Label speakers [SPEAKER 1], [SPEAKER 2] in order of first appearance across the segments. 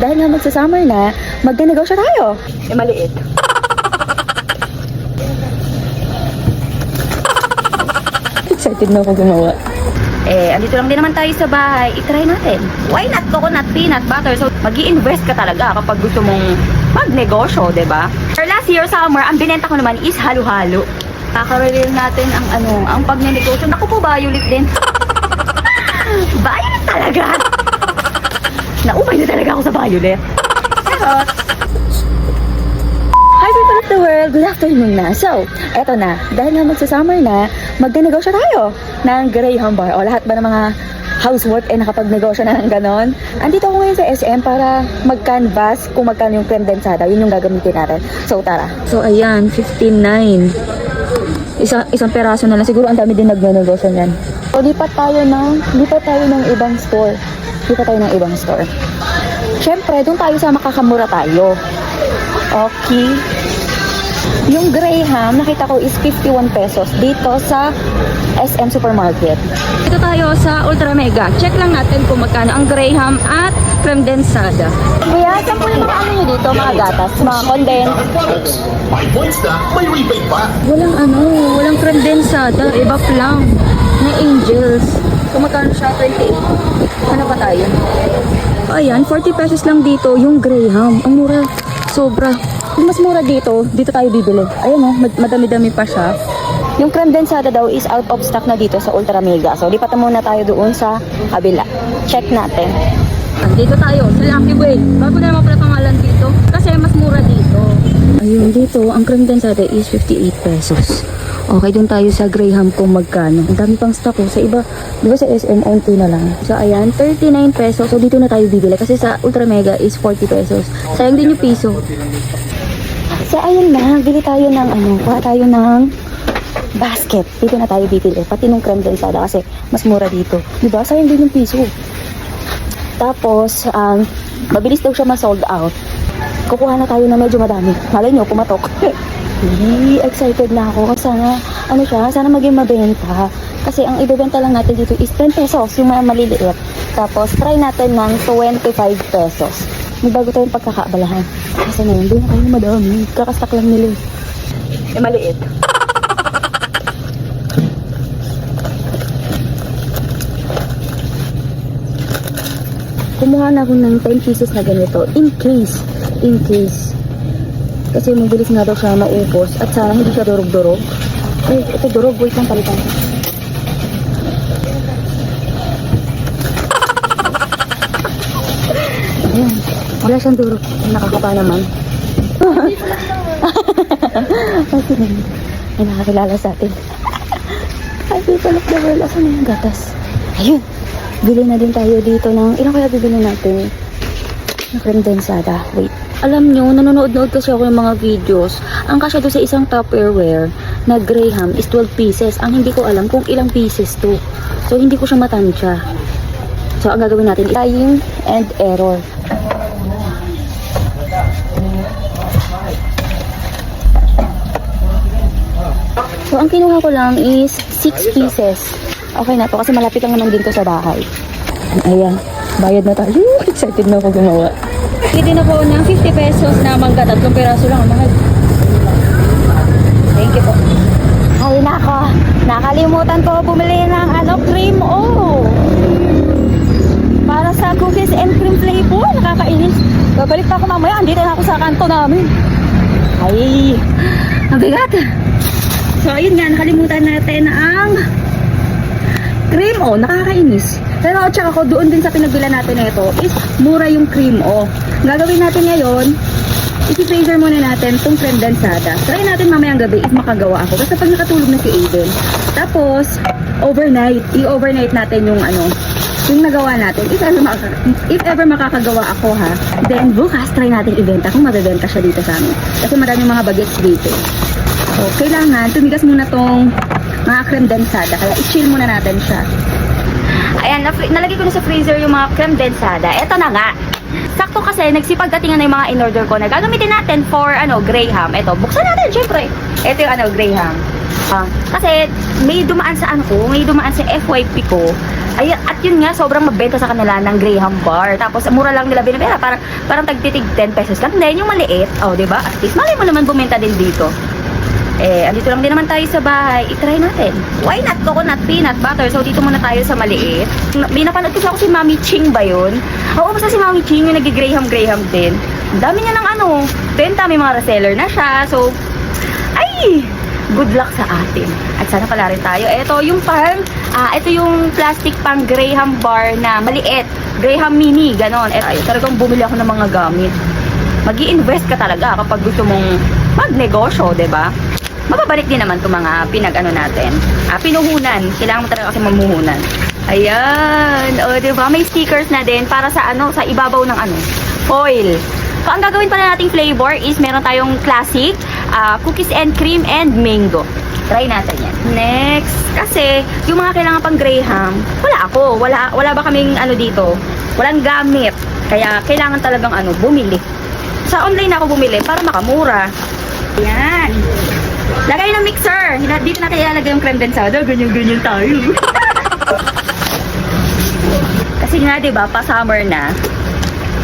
[SPEAKER 1] Dahil nga magsa-summer na, magnenegosyo tayo. Maliit. Excited na ako gumawa. Andito lang din naman tayo sa bahay. I-try natin. Why not coconut, peanut butter? So, mag-i-invest ka talaga kapag gusto mong magnegosyo, diba? For last year summer, ang binenta ko naman is halo-halo. Kakaroon natin ang pagnenegosyo. Naku po, violet din. Violet talaga. Naupay na talaga ako sa violet. Charot. Hi people of the world, good afternoon na. So, eto na, dahil nga magsa-summer na, magnenegosyo tayo ng Graham Bar. O lahat ba ng mga housework ay nakapagnegosyo na ng ganon? Andito ako ngayon sa SM para mag-canvas kung magkano yung creme densada. Yun yung gagamitin natin. So, tara. So, ayan, 15.9. Isang peraso na lang. Siguro ang dami din nagnenegosyo niyan. O, lipat tayo ng ibang store. Siyempre, doon tayo sa makakamura tayo. Okay. Yung Graham, nakita ko is 51 pesos dito sa SM Supermarket. Dito tayo sa Ultra Mega. Check lang natin kung magkano ang Graham at creme densada. Kuya, saan po yung mga ano nyo dito? Mga gatas, mga condensed.
[SPEAKER 2] May points na, may rebate pa.
[SPEAKER 1] Walang creme densada. Iba lang. Na Angels. Kung magkano siya, 28. Ano pa tayo? Ayan, 40 pesos lang dito yung Graham. Ang mura. Sobra. Kung mas mura dito tayo bibili. Ayan o, madami-dami pa siya. Yung creme densada daw is out of stock na dito sa Ultra Mega. So, lipat muna tayo doon sa kabila. Check natin. Dito tayo sa Lucky Way. Bago na naman pala pangalan dito. Kasi mas mura dito. Ayun, dito, ang creme densada is 58 pesos. Okay, doon tayo sa Graham kung magkano. Ang dami pang stock ko. Sa iba, di ba sa SM, onti na lang. So, ayan, 39 pesos. So, dito na tayo bibili. Kasi sa Ultra Mega is 40 pesos. Sayang din yung piso. So, ayun na. Bili tayo ng kuha tayo ng basket. Dito na tayo bibili. Pati nung creme densada kasi mas mura dito. Di ba? Sayang din yung piso. Tapos, mabilis daw siya ma-sold out. Kukuha na tayo na medyo madami. Malay nyo, pumatok. Excited na ako. Sana maging mabenta. Kasi ang ibebenta lang natin dito is 10 pesos, yung mga maliliit. Tapos, try natin ng 25 pesos. May bago tayong pagkakaabalahan. Kasi ngayon, doon na kayo madami. Kakastak lang nila. Maliit. Kumuha na ako ng 10 pieces na ganito. In case. Kasi mabilis nga daw siya maupos. At sana hindi siya durog-durog. Ay, ito durog. Wait lang, palitan. Ayan. Wala siyang durog. Nakakapa naman. Ay, nakakilala sa atin. Ay, people of the world. Asan na yung gatas? Ayun. Bili na din tayo dito ng... Ilang kaya bibili natin? Na creme densada. Wait. Alam nyo, nanonood-nood kasi ako ng mga videos. Ang kasya doon sa isang Tupperware na Graham is 12 pieces. Ang hindi ko alam kung ilang pieces to. So, hindi ko siya matansya. So, ang gagawin natin, trying and error. So, ang kinuha ko lang is 6 pieces. Okay na to kasi malapit lang naman din to sa bahay. Ayan, bayad na tayo. Excited na ako gumawa. Hindi na po ng 50 pesos na mangga. 3 peraso lang ang mahal. Thank you po. Ay nako, nakalimutan ko bumili ng cream para sa cookies and cream flavor. Nakakainis. Babalik pa ako mamaya. Andito na ako sa kanto namin. Ay, mabigat. So ayun nga, nakalimutan natin ang cream nakakainis. Pero tsaka ko doon din sa pinagbilan natin na ito is mura yung cream Gagawin natin ngayon, i-freezer muna natin itong creme densada. Try natin mamayang gabi if makagawa ako. Basta pag nakatulog na si Aiden. Tapos, i-overnight natin yung yung nagawa natin. If ever makakagawa ako then bukas try natin ibenta kung mabebenta siya dito sa amin. Kasi maraming mga bagets dito. So, kailangan tumigas muna tong mga creme densada. Kaya i-chill muna natin siya. Ayan, nalagay ko na sa freezer yung mga creme densada. Eto na nga. Sakto kasi nagsipagdatingan na yung mga in-order ko na gagamitin natin for Graham. Ito, buksan natin syempre. Ito yung Graham. Kasi may dumaan sa ano ko, may dumaan sa FYP ko. Ay, at yun nga, sobrang mabenta sa kanila ng Graham bar. Tapos, mura lang nila binibenta. Parang tagtitig 10 pesos lang. Then, yung maliit, diba? At least, malay mo naman bumenta din dito. Andito lang din naman tayo sa bahay. I-try natin. Why not coconut, peanut butter? So, dito muna tayo sa maliit. May napanood kasi ako si Mami Ching ba yun? Oo, basta si Mami Ching, yung nag-Graham din. Ang dami niya ng benta. May mga reseller na siya. So, ay! Good luck sa atin. At sana pala rin tayo. Ito yung ito yung plastic pang Graham bar na maliit. Graham mini, ganon. Talagang bumili ako ng mga gamit. Mag-i-invest ka talaga kapag gusto mong magnegosyo, 'di ba? Mababalik din naman 'tong mga natin. Pinuhunan. Kailangan mo talaga kasi mamuhunan. Ayan. 'Di ba? May stickers na din para sa sa ibabaw ng foil. So, ang gagawin pala nating flavor is meron tayong classic, cookies and cream and mango. Try natin yan. Next, kasi yung mga kailangan pang Graham, wala ba kaming dito? Walang gamit. Kaya kailangan talagang bumili. Sa online ako bumili para makamura. Yan. Lagay ng mixer. Dito natin ilalagay yung creme densado. Ganyan tayo. Kasi nga, diba, pa-summer na.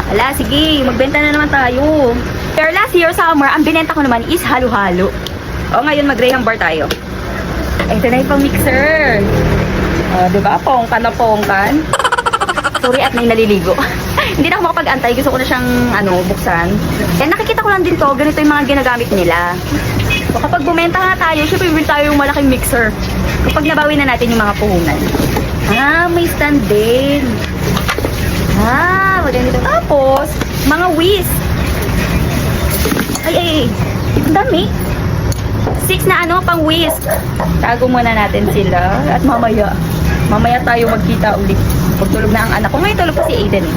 [SPEAKER 1] Ala, sige, magbenta na naman tayo. Pero last year, summer, ang binenta ko naman is halo-halo. Ngayon mag-Graham bar tayo. Ito na yung pang-mixer. Diba? Pongkan na pongkan. Sorry at may naliligo. Hindi na ako makapag-antay. Gusto ko na siyang, buksan. Nakikita ko lang din to. Ganito yung mga ginagamit nila. So, kapag bumenta na tayo, syempre bibili tayo yung malaking mixer. Kapag nabawi na natin yung mga puhunan. May stand din. Maganda. Tapos, mga whisk. Ay. Ang dami. 6 na pang whisk. Tago muna natin sila. At mamaya tayo magkita ulit. Pagtulog na ang anak ko. Ngayon tulog pa si Aiden.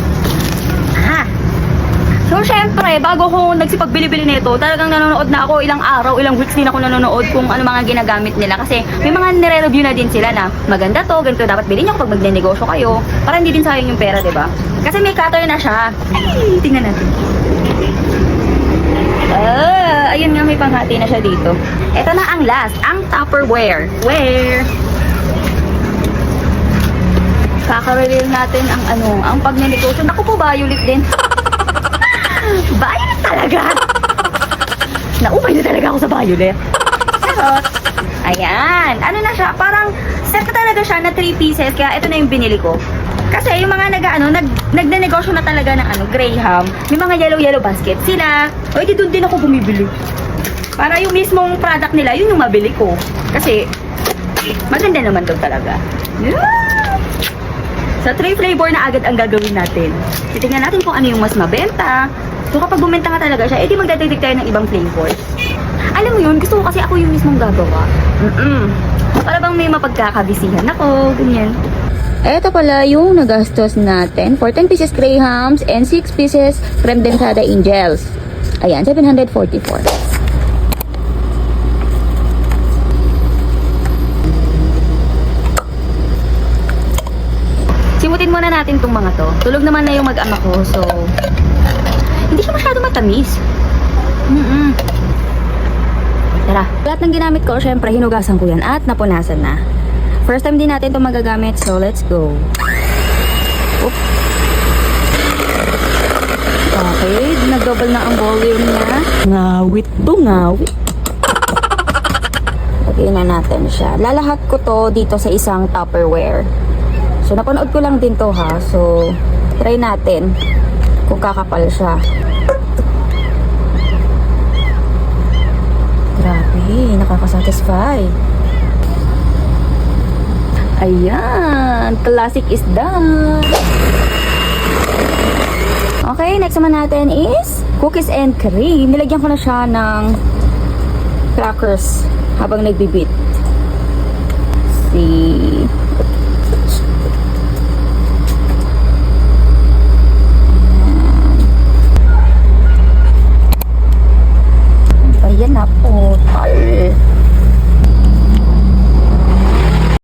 [SPEAKER 1] So, syempre, bago ko nagsipagbili-bili nito, talagang nanonood na ako ilang araw, ilang weeks din ako nanonood kung ano mga ginagamit nila. Kasi may mga nire-review na din sila na maganda to, ganito dapat bilhin nyo kapag magne-negosyo kayo. Para hindi din sayang yung pera, diba? Kasi may cutter na siya. Ay, tingnan natin. Ayun nga, may panghati na siya dito. Ito na ang last, ang Tupperware. Kaka-reveal natin ang pagne-negosyo. Naku po, violet din. Violet talaga! Naupay na talaga ako sa violet. Charot! Ayan. Ano na siya? Parang set na talaga siya na 3 pieces. Kaya ito na yung binili ko. Kasi yung mga nagnenegosyo na talaga ng Graham, may mga yellow basket sila. Di doon din ako bumibili. Para yung mismong product nila, yun yung mabili ko. Kasi, maganda naman doon talaga. Yeah! Sa 3 flavor na agad ang gagawin natin. Titingnan natin kung ano yung mas mabenta. So kapag bumenta nga talaga siya, edi magdadagdag tayo ng ibang flavors. Alam mo yun, gusto ko kasi ako yung mismong gagawa. Para bang may mapagkakabisihan ako, ganyan. Ito pala yung nagastos natin for 10 pieces Grahams and 6 pieces creme densada angels. Ayan, 744. Simutin muna natin itong mga to. Tulog naman na yung mag-ama ko, so hindi siya masyado matamis. Tara. Lahat ng ginamit ko, syempre, hinugasan ko yan at napunasan na. First time din natin ito magagamit, so let's go. Oop. Okay, nag-double na ang volume niya. Ngawit to, ngawit. Lagyan na natin siya. Lalahat ko to dito sa isang Tupperware. So, napanood ko lang din to ha. So, try natin kung kakapal siya. Grabe, nakakasatisfy. Ayan, classic is done. Okay, next naman natin is cookies and cream. Nilagyan ko na siya ng crackers habang nagbibit. See?